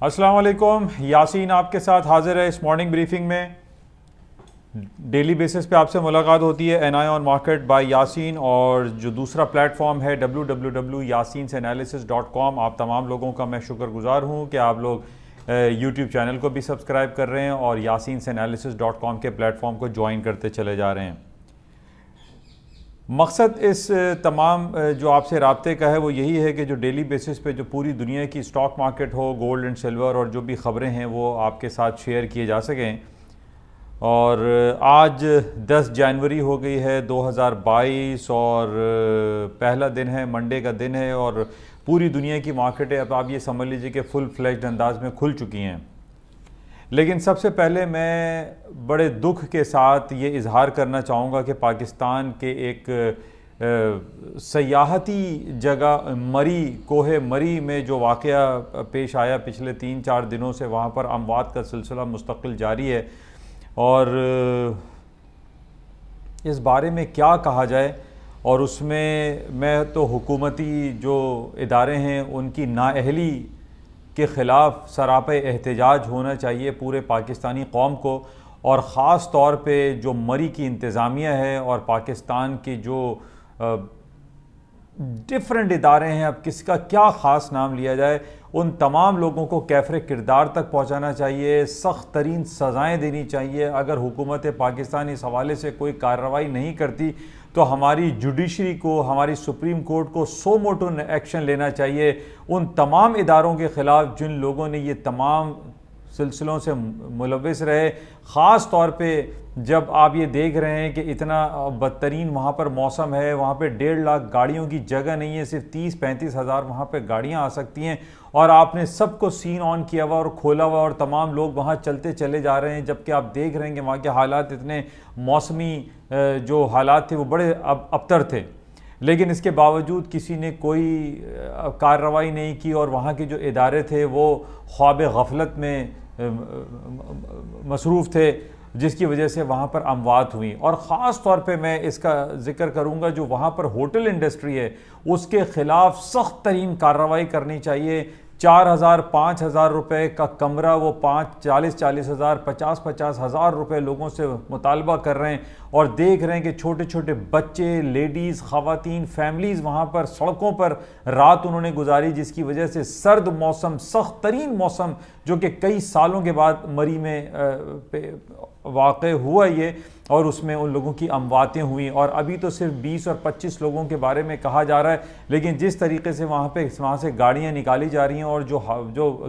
अस्सलाम वालेकुम। यासीन आपके साथ हाजिर है इस मॉर्निंग ब्रीफिंग में। डेली बेसिस पे आपसे मुलाकात होती है ANI on market by Yasin, और जो दूसरा प्लेटफॉर्म है www.yasinanalysis.com। आप तमाम लोगों का मैं शुक्रगुजार हूँ कि आप लोग यूट्यूब चैनल को भी सब्सक्राइब कर रहे हैं और yasinanalysis.com के प्लेटफॉर्म को ज्वाइन करते चले जा रहे हैं। मकसद इस तमाम जो आपसे राब्ते का है वो यही है कि जो डेली बेसिस पे जो पूरी दुनिया की स्टॉक मार्केट हो, गोल्ड एंड सिल्वर और जो भी ख़बरें हैं वो आपके साथ शेयर किए जा सकें। और आज 10 जनवरी हो गई है 2022 और पहला दिन है, मंडे का दिन है, और पूरी दुनिया की मार्केटें अब आप ये समझ लीजिए कि फुल फ्लैश्ड अंदाज में खुल चुकी हैं। लेकिन सबसे पहले मैं बड़े दुख के साथ ये इजहार करना चाहूँगा कि पाकिस्तान के एक सयाहती जगह मरी, कोहे मरी में जो वाक़या पेश आया पिछले 3-4 दिनों से, वहाँ पर अमवात का सिलसिला मुस्तकिल जारी है। और इस बारे में क्या कहा जाए, और उसमें मैं तो हुकूमती जो इदारे हैं उनकी नाअहली के ख़िलाफ़ सरापे एहतजाज होना चाहिए पूरे पाकिस्तानी कौम को, और ख़ास तौर पे जो मरी की इंतज़ामिया है और पाकिस्तान की जो डिफरेंट इदारे हैं, अब किसका क्या ख़ास नाम लिया जाए, उन तमाम लोगों को कैफ़रे किरदार तक पहुँचाना चाहिए, सख्त तरीन सज़ाएँ देनी चाहिए। अगर हुकूमत पाकिस्तान इस हवाले से कोई कार्रवाई नहीं करती तो हमारी जुडिशरी को, हमारी सुप्रीम कोर्ट को सो मोटो एक्शन लेना चाहिए उन तमाम इदारों के ख़िलाफ़ जिन लोगों ने ये तमाम सिलसिलों से मुलविस रहे। ख़ास तौर पे जब आप ये देख रहे हैं कि इतना बदतरीन वहाँ पर मौसम है, वहाँ पे 1.5 लाख गाड़ियों की जगह नहीं है, सिर्फ 30-35 हज़ार वहाँ पे गाड़ियाँ आ सकती हैं, और आपने सबको सीन ऑन किया हुआ और खोला हुआ और तमाम लोग वहाँ चलते चले जा रहे हैं, जबकि आप देख रहे हैं कि वहाँ के हालात इतने मौसमी जो हालात थे वो बड़े अबतर थे। लेकिन इसके बावजूद किसी ने कोई कार्रवाई नहीं की, और वहाँ के जो इदारे थे वो ख्वाब गफलत में मसरूफ़ थे, जिसकी वजह से वहाँ पर अमवात हुई। और ख़ास तौर पे मैं इसका ज़िक्र करूँगा जो वहाँ पर होटल इंडस्ट्री है उसके ख़िलाफ़ सख्त तरीन कार्रवाई करनी चाहिए। 4,000-5,000 रुपये का कमरा वो 40,000 हज़ार 50,000 हज़ार रुपये लोगों से मुतालबा कर रहे हैं, और देख रहे हैं कि छोटे छोटे बच्चे, लेडीज़, ख़वातीन, फैमिलीज़ वहाँ पर सड़कों पर रात उन्होंने गुजारी, जिसकी वजह से सर्द मौसम, सख्त तरीन मौसम जो कि कई सालों के बाद मरी में वाक़े हुआ ये, और उसमें उन लोगों की अमवातें हुई। और अभी तो सिर्फ 20 और 25 लोगों के बारे में कहा जा रहा है, लेकिन जिस तरीके से वहाँ से गाड़ियाँ निकाली जा रही हैं और जो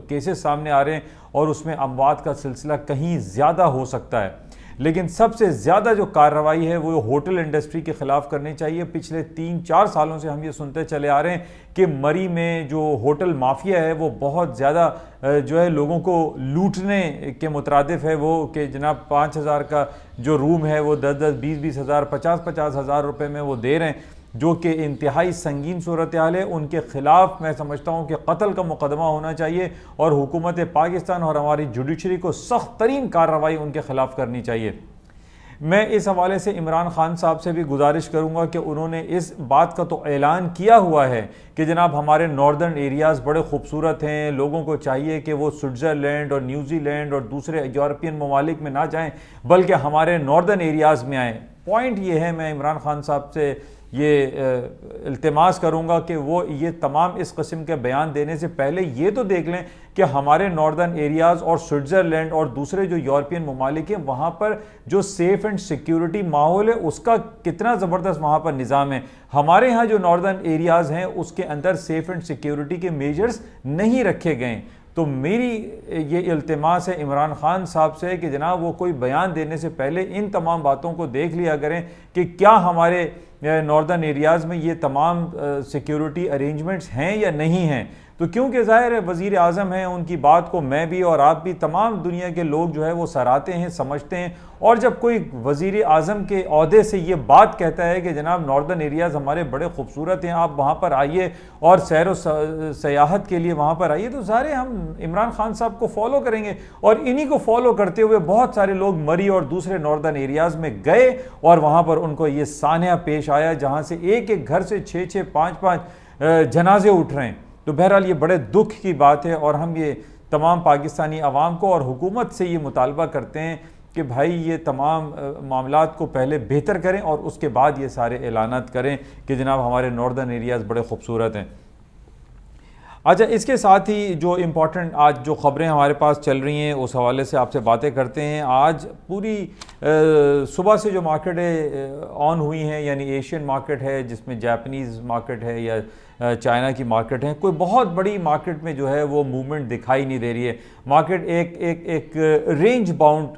केसेस सामने आ रहे हैं, और उसमें अमवात का सिलसिला कहीं ज़्यादा हो सकता है। लेकिन सबसे ज़्यादा जो कार्रवाई है वो होटल इंडस्ट्री के ख़िलाफ़ करनी चाहिए। पिछले 3-4 सालों से हम ये सुनते चले आ रहे हैं कि मरी में जो होटल माफिया है वो बहुत ज़्यादा जो है लोगों को लूटने के मुतरादिफ है। वो कि जनाब 5,000 का जो रूम है वो 10-10, 20-20 हज़ार, 50-50 हज़ार रुपये में वो दे रहे हैं, जो कि इंतहाई संगीन सूरत हाल है। उनके ख़िलाफ़ मैं समझता हूँ कि कत्ल का मुकदमा होना चाहिए, और हुकूमत पाकिस्तान और हमारी जुडिशरी को सख्त तरीन कार्रवाई उनके ख़िलाफ़ करनी चाहिए। मैं इस हवाले से इमरान खान साहब से भी गुजारिश करूँगा कि उन्होंने इस बात का तो ऐलान किया हुआ है कि जनाब हमारे नॉर्दर्न एरियाज़ बड़े खूबसूरत हैं, लोगों को चाहिए कि वो स्विट्ज़रलैंड और न्यूजीलैंड और दूसरे यूरोपियन ममालिक में ना जाएँ बल्कि हमारे नॉर्दर्न एरियाज़ में आएँ। पॉइंट ये है, मैं इमरान खान साहब से ये इल्तिमास करूँगा कि वो ये तमाम इस किस्म के बयान देने से पहले ये तो देख लें कि हमारे नॉर्दर्न एरियाज़ और स्विट्ज़रलैंड और दूसरे जो यूरोपियन ममालिक हैं वहाँ पर जो सेफ़ एंड सिक्योरिटी माहौल है उसका कितना ज़बरदस्त वहाँ पर निज़ाम है। हमारे यहाँ जो नॉर्दर्न एरियाज़ हैं उसके अंदर सेफ़ एंड सिक्योरिटी के मेजर्स नहीं रखे गए। तो मेरी ये इल्तिमास है इमरान खान साहब से कि जनाब वो कोई बयान देने से पहले इन तमाम बातों को देख लिया करें कि क्या हमारे नॉर्दर्न एरियाज़ में ये तमाम सिक्योरिटी अरेंजमेंट्स हैं या नहीं हैं। तो क्योंकि ज़ाहिर है वज़ीर आज़म हैं, उनकी बात को मैं भी और आप भी तमाम दुनिया के लोग जो है वो सराहते हैं, समझते हैं। और जब कोई वज़ीर आज़म के ओहदे से ये बात कहता है कि जनाब नॉर्दर्न एरियाज़ हमारे बड़े खूबसूरत हैं, आप वहाँ पर आइए और सैर व सयाहत के लिए वहाँ पर आइए, तो सारे हम इमरान खान साहब को फॉलो करेंगे। और इन्हीं को फॉलो करते हुए बहुत सारे लोग मरी और दूसरे नॉर्दर्न एरियाज़ में गए और वहाँ पर उनको ये सानिया पेश आया जहाँ से एक एक घर से 6-6, 5-5 जनाजे उठ रहे हैं। तो बहरहाल ये बड़े दुख की बात है और हम ये तमाम पाकिस्तानी अवाम को और हुकूमत से ये मुतालबा करते हैं कि भाई ये तमाम मामलात को पहले बेहतर करें और उसके बाद ये सारे ऐलानात करें कि जनाब हमारे नॉर्दर्न एरियाज़ बड़े खूबसूरत हैं। अच्छा, इसके साथ ही जो इम्पोर्टेंट आज जो ख़बरें हमारे पास चल रही हैं उस हवाले से आपसे बातें करते हैं। आज पूरी सुबह से जो मार्केटें ऑन हुई हैं, यानी एशियन मार्केट है जिसमें जापानीज़ मार्केट है या चाइना की मार्केट है, कोई बहुत बड़ी मार्केट में जो है वो मूवमेंट दिखाई नहीं दे रही है। मार्केट एक रेंज बाउंड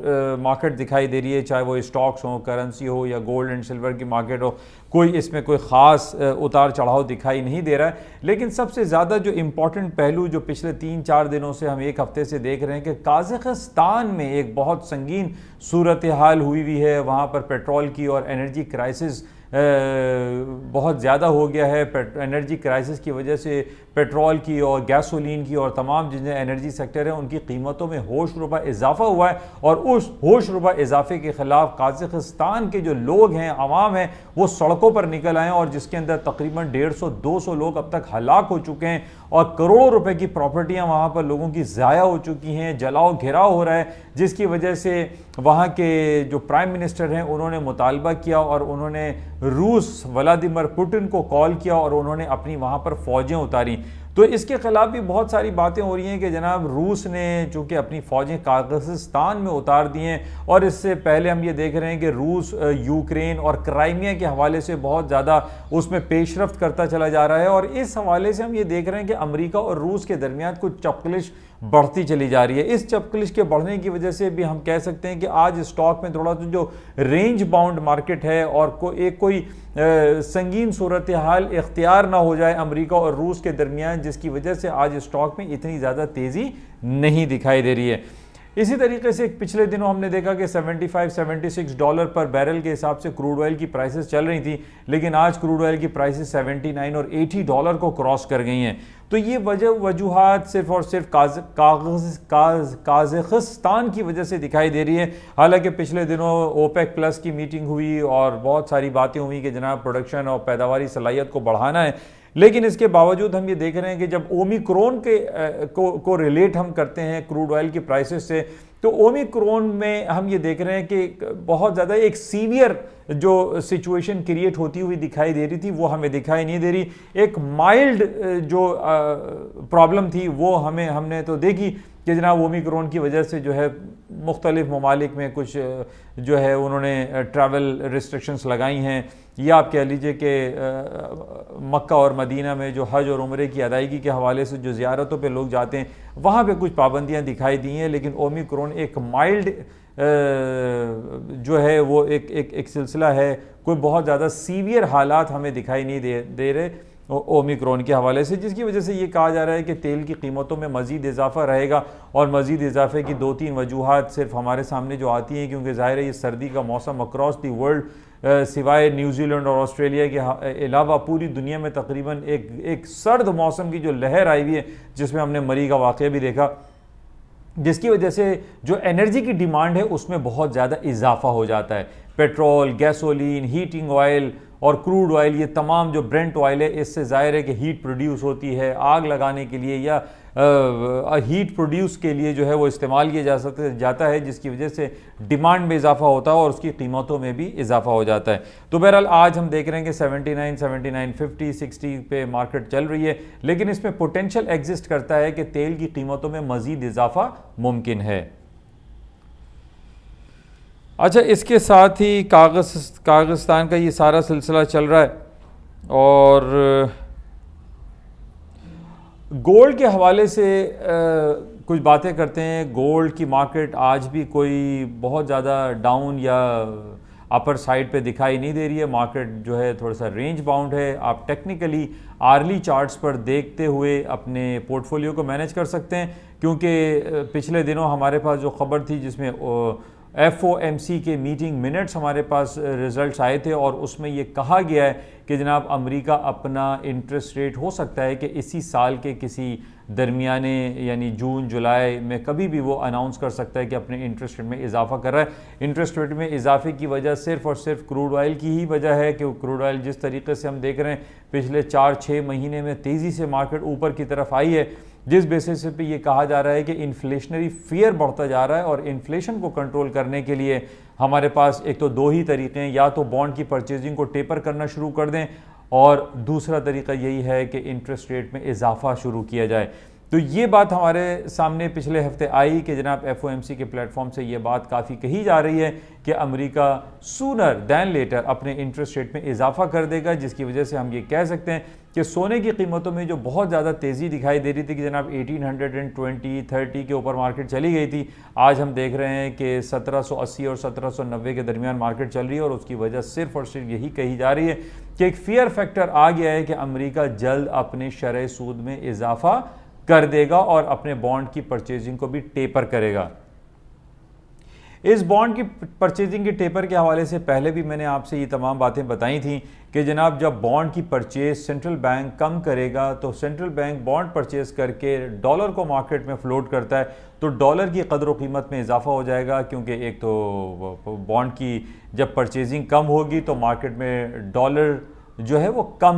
मार्केट दिखाई दे रही है, चाहे वो स्टॉक्स हो, करेंसी हो या गोल्ड एंड सिल्वर की मार्केट हो, कोई इसमें कोई ख़ास उतार चढ़ाव दिखाई नहीं दे रहा है। लेकिन सबसे ज़्यादा जो इम्पॉर्टेंट पहलू जो पिछले 3-4 दिनों से हम एक हफ्ते से देख रहे हैं कि काज़ाकिस्तान में एक बहुत संगीन सूरत हाल हुई है। वहाँ पर पेट्रोल की और एनर्जी क्राइसिस बहुत ज़्यादा हो गया है। एनर्जी क्राइसिस की वजह से पेट्रोल की और गैसोलीन की और तमाम जितने एनर्जी सेक्टर हैं उनकी कीमतों में होश रुबा इजाफा हुआ है और उस होश रुबा इजाफे के ख़िलाफ़ काज़ाकिस्तान के जो लोग हैं, आवाम हैं, वो सड़कों पर निकल आए और जिसके अंदर तकरीबन 150-200 लोग अब तक हलाक हो चुके हैं और करोड़ों रुपए की प्रॉपर्टियां वहाँ पर लोगों की ज़ाया हो चुकी हैं। जलाओ घेराव हो रहा है, जिसकी वजह से वहाँ के जो प्राइम मिनिस्टर हैं उन्होंने मुतालबा किया और उन्होंने रूस व्लादिमीर पुतिन को कॉल किया और उन्होंने अपनी वहाँ पर फ़ौजें उतारी। तो इसके ख़िलाफ़ भी बहुत सारी बातें हो रही हैं कि जनाब रूस ने चूँकि अपनी फ़ौजें काज़ाकिस्तान में उतार दी हैं और इससे पहले हम ये देख रहे हैं कि रूस यूक्रेन और क्राइमिया के हवाले से बहुत ज़्यादा उसमें पेशरफ्त करता चला जा रहा है और इस हवाले से हम ये देख रहे हैं कि अमेरिका और रूस के दरमियान कुछ चपकलिश बढ़ती चली जा रही है। इस चपकलिश के बढ़ने की वजह से भी हम कह सकते हैं कि आज स्टॉक में थोड़ा तो जो रेंज बाउंड मार्केट है और कोई संगीन सूरत हाल इख्तियार ना हो जाए अमेरिका और रूस के दरमियान, जिसकी वजह से आज स्टॉक में इतनी ज़्यादा तेज़ी नहीं दिखाई दे रही है। इसी तरीके से पिछले दिनों हमने देखा कि $75-76 पर बैरल के हिसाब से क्रूड ऑयल की प्राइसेस चल रही थी, लेकिन आज क्रूड ऑयल की प्राइसेस $79 और $80 को क्रॉस कर गई हैं। तो ये वजूहात सिर्फ और सिर्फ काज़ाकिस्तान की वजह से दिखाई दे रही है। हालांकि पिछले दिनों ओपेक प्लस की मीटिंग हुई और बहुत सारी बातें हुई कि जनाब प्रोडक्शन और पैदावारी सलाहियत को बढ़ाना है, लेकिन इसके बावजूद हम ये देख रहे हैं कि जब ओमिक्रॉन को रिलेट हम करते हैं क्रूड ऑयल की प्राइसेस से, तो ओमिक्रॉन में हम ये देख रहे हैं कि बहुत ज़्यादा एक सीवियर जो सिचुएशन क्रिएट होती हुई दिखाई दे रही थी वो हमें दिखाई नहीं दे रही। एक माइल्ड जो प्रॉब्लम थी वो हमने तो देखी कि जनाब ओमिक्रॉन की वजह से जो है मुख्तलिफ ममालिक में कुछ जो है उन्होंने ट्रैवल रिस्ट्रिक्शंस लगाई हैं, या आप कह लीजिए कि मक्का और मदीना में जो हज और उम्रे की अदायगी के हवाले से जो ज़ियारतों पे लोग जाते हैं वहाँ पे कुछ पाबंदियाँ दिखाई दी हैं। लेकिन ओमिक्रॉन एक माइल्ड जो है वो एक सिलसिला है, कोई बहुत ज़्यादा सीवियर हालात हमें दिखाई नहीं दे रहे ओमिक्रॉन के हवाले से, जिसकी वजह से ये कहा जा रहा है कि तेल की कीमतों में मज़ीद इजाफा रहेगा। और मज़ीद इजाफे की 2-3 वजूहात सिर्फ हमारे सामने जो आती हैं, क्योंकि ज़ाहिर है ये सर्दी का मौसम अक्रॉस दी वर्ल्ड सिवाय न्यूजीलैंड और ऑस्ट्रेलिया के अलावा पूरी दुनिया में तकरीबन एक सर्द मौसम की जो लहर आई हुई है, जिसमें हमने मरी का वाक़या भी देखा, जिसकी वजह से जो एनर्जी की डिमांड है उसमें बहुत ज़्यादा इजाफा हो जाता है। पेट्रोल, गैसोलीन, हीटिंग ऑयल और क्रूड ऑयल, ये तमाम जो ब्रेंट ऑयल है, इससे ज़ाहिर है कि हीट प्रोड्यूस होती है आग लगाने के लिए या हीट प्रोड्यूस के लिए जो है वो इस्तेमाल किया जाता है, जिसकी वजह से डिमांड में इजाफा होता है और उसकी कीमतों में भी इजाफा हो जाता है। तो बहरहाल आज हम देख रहे हैं कि 79, 79.50, 60 पे मार्केट चल रही है, लेकिन इसमें पोटेंशियल एग्जिस्ट करता है कि तेल की कीमतों में मज़ीद इजाफा मुमकिन है। अच्छा, इसके साथ ही काज़ाकिस्तान का ये सारा सिलसिला चल रहा है और गोल्ड के हवाले से कुछ बातें करते हैं। गोल्ड की मार्केट आज भी कोई बहुत ज़्यादा डाउन या अपर साइड पे दिखाई नहीं दे रही है। मार्केट जो है थोड़ा सा रेंज बाउंड है। आप टेक्निकली आर्ली चार्ट्स पर देखते हुए अपने पोर्टफोलियो को मैनेज कर सकते हैं, क्योंकि पिछले दिनों हमारे पास जो खबर थी जिसमें FOMC के मीटिंग मिनट्स हमारे पास रिजल्ट्स आए थे और उसमें ये कहा गया है कि जनाब अमेरिका अपना इंटरेस्ट रेट हो सकता है कि इसी साल के किसी दरमियाने यानी जून जुलाई में कभी भी वो अनाउंस कर सकता है कि अपने इंटरेस्ट रेट में इजाफा कर रहा है। इंटरेस्ट रेट में इजाफे की वजह सिर्फ और सिर्फ क्रूड ऑयल की ही वजह है कि क्रूड ऑयल जिस तरीके से हम देख रहे हैं पिछले 4-6 महीने में तेज़ी से मार्केट ऊपर की तरफ आई है, जिस बेसिस पे ये कहा जा रहा है कि इन्फ्लेशनरी फियर बढ़ता जा रहा है और इन्फ्लेशन को कंट्रोल करने के लिए हमारे पास एक तो दो ही तरीके हैं, या तो बॉन्ड की परचेजिंग को टेपर करना शुरू कर दें और दूसरा तरीका यही है कि इंटरेस्ट रेट में इजाफा शुरू किया जाए। तो ये बात हमारे सामने पिछले हफ्ते आई कि जनाब FOMC के प्लेटफॉर्म से ये बात काफ़ी कही जा रही है कि अमेरिका सूनर दैन लेटर अपने इंटरेस्ट रेट में इजाफा कर देगा, जिसकी वजह से हम ये कह सकते हैं कि सोने की कीमतों में जो बहुत ज़्यादा तेज़ी दिखाई दे रही थी कि जनाब 1820, 30 के ऊपर मार्केट चली गई थी, आज हम देख रहे हैं कि 1780 और 1790 के दरमियान मार्केट चल रही है। और उसकी वजह सिर्फ और सिर्फ यही कही जा रही है कि एक फियर फैक्टर आ गया है कि अमेरिका जल्द अपने शरह सूद में इजाफा कर देगा और अपने बॉन्ड की परचेजिंग को भी टेपर करेगा। इस बॉन्ड की परचेजिंग के टेपर के हवाले से पहले भी मैंने आपसे ये तमाम बातें बताई थी कि जनाब जब बॉन्ड की परचेज सेंट्रल बैंक कम करेगा तो सेंट्रल बैंक बॉन्ड परचेज करके डॉलर को मार्केट में फ्लोट करता है, तो डॉलर की कदर व कीमत में इजाफा हो जाएगा, क्योंकि एक तो बॉन्ड की जब परचेजिंग कम होगी तो मार्केट में डॉलर जो है वो कम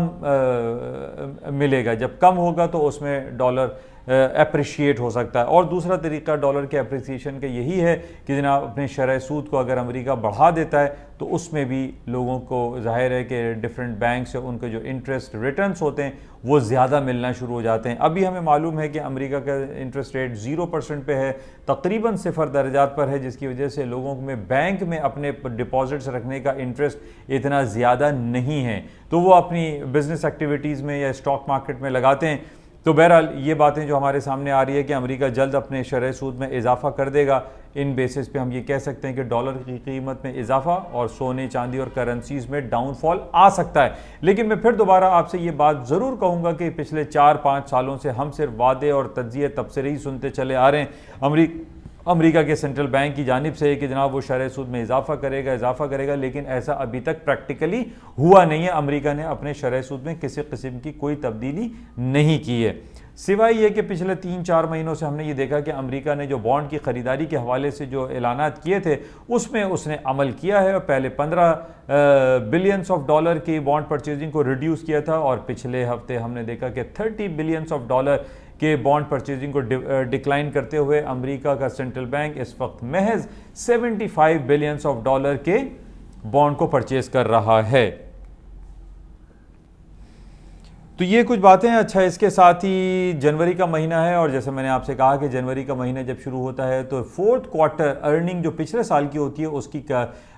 मिलेगा, जब कम होगा तो उसमें डॉलर अप्रिशिएट हो सकता है। और दूसरा तरीका डॉलर के अप्रिसिएशन का यही है कि जनाब अपने शरह सूद को अगर अमेरिका बढ़ा देता है तो उसमें भी लोगों को जाहिर है कि डिफरेंट बैंक से उनके जो इंटरेस्ट रिटर्न्स होते हैं वो ज़्यादा मिलना शुरू हो जाते हैं। अभी हमें मालूम है कि अमेरिका का इंटरेस्ट रेट 0% पे है, तकरीबन 0 दर्जात पर है, जिसकी वजह से लोगों में बैंक में अपने डिपॉजिट्स रखने का इंटरेस्ट इतना ज़्यादा नहीं है, तो वो अपनी बिजनेस एक्टिविटीज़ में या स्टॉक मार्केट में लगाते हैं। तो बहरहाल ये बातें जो हमारे सामने आ रही है कि अमेरिका जल्द अपने शरह सूद में इजाफा कर देगा, इन बेसिस पे हम ये कह सकते हैं कि डॉलर की कीमत में इजाफा और सोने चांदी और करेंसीज में डाउनफॉल आ सकता है। लेकिन मैं फिर दोबारा आपसे ये बात ज़रूर कहूँगा कि पिछले 4-5 सालों से हम सिर्फ वादे और तज्जिए तबसरे ही सुनते चले आ रहे हैं अमेरिका के सेंट्रल बैंक की जानिब से कि जनाब वो शरह सूद में इजाफा करेगा, लेकिन ऐसा अभी तक प्रैक्टिकली हुआ नहीं है। अमेरिका ने अपने शरह सूद में किसी किस्म की कोई तब्दीली नहीं की है, सिवाय ये कि पिछले 3-4 महीनों से हमने ये देखा कि अमेरिका ने जो बॉन्ड की ख़रीदारी के हवाले से जो ऐलानात किए थे उसमें उसने अमल किया है। पहले 15 बिलियंस ऑफ डॉलर की बॉन्ड परचेजिंग को रिड्यूस किया था और पिछले हफ्ते हमने देखा कि 30 बिलियंस ऑफ डॉलर के बॉन्ड परचेजिंग को डिक्लाइन करते हुए अमेरिका का सेंट्रल बैंक इस वक्त महज 75 बिलियंस ऑफ डॉलर के बॉन्ड को परचेज कर रहा है। तो ये कुछ बातें हैं। अच्छा, इसके साथ ही जनवरी का महीना है और जैसे मैंने आपसे कहा कि जनवरी का महीना जब शुरू होता है तो फोर्थ क्वार्टर अर्निंग जो पिछले साल की होती है उसकी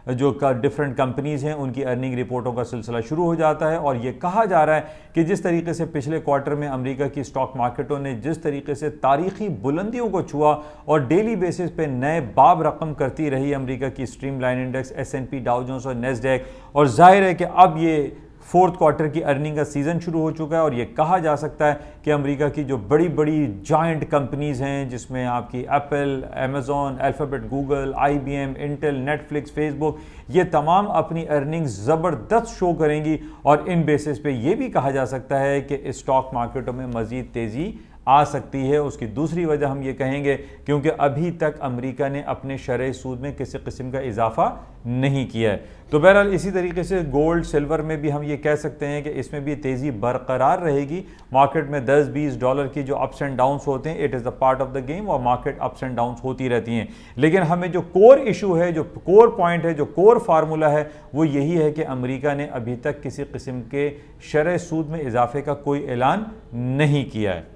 डिफरेंट कंपनीज हैं उनकी अर्निंग रिपोर्टों का सिलसिला शुरू हो जाता है। और ये कहा जा रहा है कि जिस तरीके से पिछले क्वार्टर में अमेरिका की स्टॉक मार्केटों ने जिस तरीके से तारीखी बुलंदियों को छुआ और डेली बेसिस पे नए बाब रकम करती रही अमेरिका की streamline index, S&P, Dow Jones और नेस्डैक, और जाहिर है कि अब ये फोर्थ क्वार्टर की अर्निंग का सीज़न शुरू हो चुका है और ये कहा जा सकता है कि अमेरिका की जो बड़ी बड़ी जायंट कंपनीज़ हैं जिसमें आपकी Apple, Amazon, alphabet, Google, IBM, Intel, Netflix, Facebook, ये तमाम अपनी अर्निंग ज़बरदस्त शो करेंगी। और इन बेसिस पे ये भी कहा जा सकता है कि स्टॉक मार्केटों में मज़ीद तेज़ी आ सकती है। उसकी दूसरी वजह हम ये कहेंगे क्योंकि अभी तक अमेरिका ने अपने शरह सूद में किसी किस्म का इजाफा नहीं किया है। तो बहरहाल इसी तरीके से गोल्ड, सिल्वर में भी हम ये कह सकते हैं कि इसमें भी तेज़ी बरकरार रहेगी। मार्केट में 10-20 डॉलर की जो अप्स एंड डाउन्स होते हैं, it is the part of the game और मार्केट अप्स एंड डाउन्स होती रहती हैं। लेकिन हमें जो कोर इशू है, जो कोर पॉइंट है, जो कोर फार्मूला है, वो यही है कि अमेरिका ने अभी तक किसी किस्म के शरह सूद में इजाफे का कोई ऐलान नहीं किया है।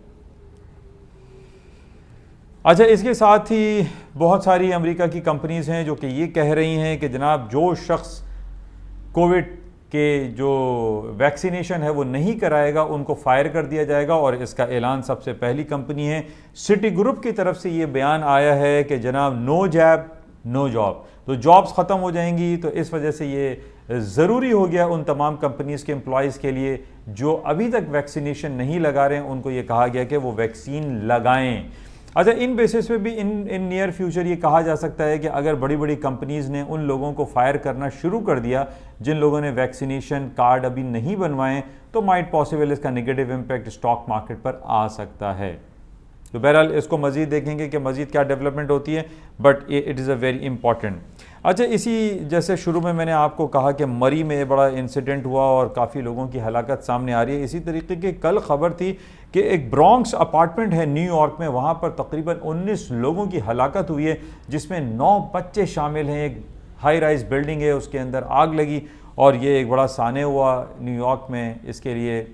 अच्छा, इसके साथ ही बहुत सारी अमेरिका की कंपनीज़ हैं जो कि ये कह रही हैं कि जनाब जो शख्स कोविड के जो वैक्सीनेशन है वो नहीं कराएगा उनको फायर कर दिया जाएगा। और इसका ऐलान सबसे पहली कंपनी है सिटी ग्रुप की तरफ से ये बयान आया है कि जनाब नो जैब नो जॉब, तो जॉब्स ख़त्म हो जाएंगी। तो इस वजह से ये ज़रूरी हो गया उन तमाम कंपनीज़ के एम्प्लॉयज़ के लिए जो अभी तक वैक्सीनेशन नहीं लगा रहे हैं, उनको ये कहा गया कि वो वैक्सीन लगाएँ। अच्छा, इन बेसिस पे भी इन नियर फ्यूचर ये कहा जा सकता है कि अगर बड़ी बड़ी कंपनीज़ ने उन लोगों को फायर करना शुरू कर दिया जिन लोगों ने वैक्सीनेशन कार्ड अभी नहीं बनवाएं, तो माइट पॉसिबल इसका नेगेटिव इम्पैक्ट स्टॉक मार्केट पर आ सकता है। तो बहरहाल इसको मज़ीद देखेंगे कि मज़ीद क्या डेवलपमेंट होती है, but it is a very important. अच्छा, इसी जैसे शुरू में मैंने आपको कहा कि मरी में बड़ा इंसिडेंट हुआ और काफ़ी लोगों की हलाकत सामने आ रही है, इसी तरीके की कल खबर थी कि एक ब्रॉन्क्स अपार्टमेंट है न्यूयॉर्क में, वहाँ पर तकरीबन 19 लोगों की हलाकत हुई है, जिसमें 9 बच्चे शामिल हैं। एक हाई राइज बिल्डिंग है, उसके अंदर आग लगी और ये एक बड़ा साने हुआ न्यूयॉर्क में। इसके लिए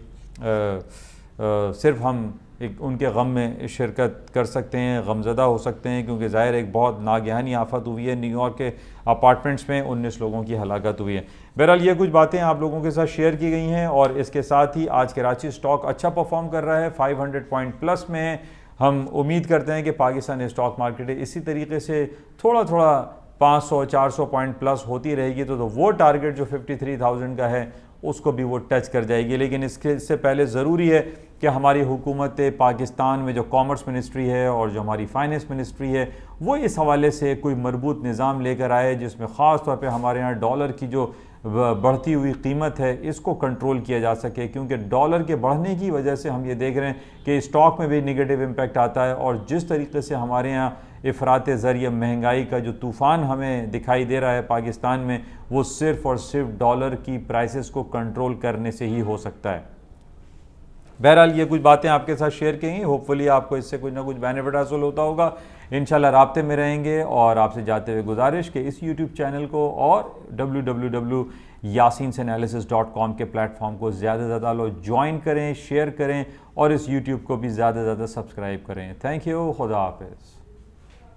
सिर्फ हम एक उनके गम में शिरकत कर सकते हैं, गमज़दा हो सकते हैं, क्योंकि ज़ाहिर एक बहुत नागहानी आफत हुई है। न्यूयॉर्क के अपार्टमेंट्स में 19 लोगों की हलाकत हुई है। बहरहाल ये कुछ बातें आप लोगों के साथ शेयर की गई हैं और इसके साथ ही आज कराची स्टॉक अच्छा परफॉर्म कर रहा है, 500 पॉइंट प्लस में है। हम उम्मीद करते हैं कि पाकिस्तान स्टॉक मार्केट इसी तरीके से थोड़ा थोड़ा 500-400 पॉइंट प्लस होती रहेगी तो वो टारगेट जो 53,000 का है उसको भी वो टच कर जाएगी। लेकिन इससे पहले ज़रूरी है कि हमारी हुकूमत पाकिस्तान में जो कॉमर्स मिनिस्ट्री है और जो हमारी फाइनेंस मिनिस्ट्री है वो इस हवाले से कोई मरबूत निज़ाम लेकर आए, जिसमें ख़ास तौर पे हमारे यहाँ डॉलर की जो बढ़ती हुई कीमत है इसको कंट्रोल किया जा सके, क्योंकि डॉलर के बढ़ने की वजह से हम ये देख रहे हैं कि स्टॉक में भी नेगेटिव इम्पैक्ट आता है। और जिस तरीके से हमारे यहाँ इफ़रात ज़रिए महंगाई का जो तूफ़ान हमें दिखाई दे रहा है पाकिस्तान में, वो सिर्फ़ और सिर्फ डॉलर की प्राइसेस को कंट्रोल करने से ही हो सकता है। बहरहाल ये कुछ बातें आपके साथ शेयर की, होपफुली आपको इससे कुछ ना कुछ बेनिफिट हासिल होता होगा। इंशाल्लाह राब्ते में रहेंगे और आपसे जाते हुए गुजारिश कि इस यूट्यूब चैनल को और www.yasinanalysis.com के प्लेटफॉर्म को ज़्यादा से ज़्यादा लोग ज्वाइन करें, शेयर करें और इस यूट्यूब को भी ज़्यादा से ज़्यादा सब्सक्राइब करें। थैंक यू, खुदा हाफिज़।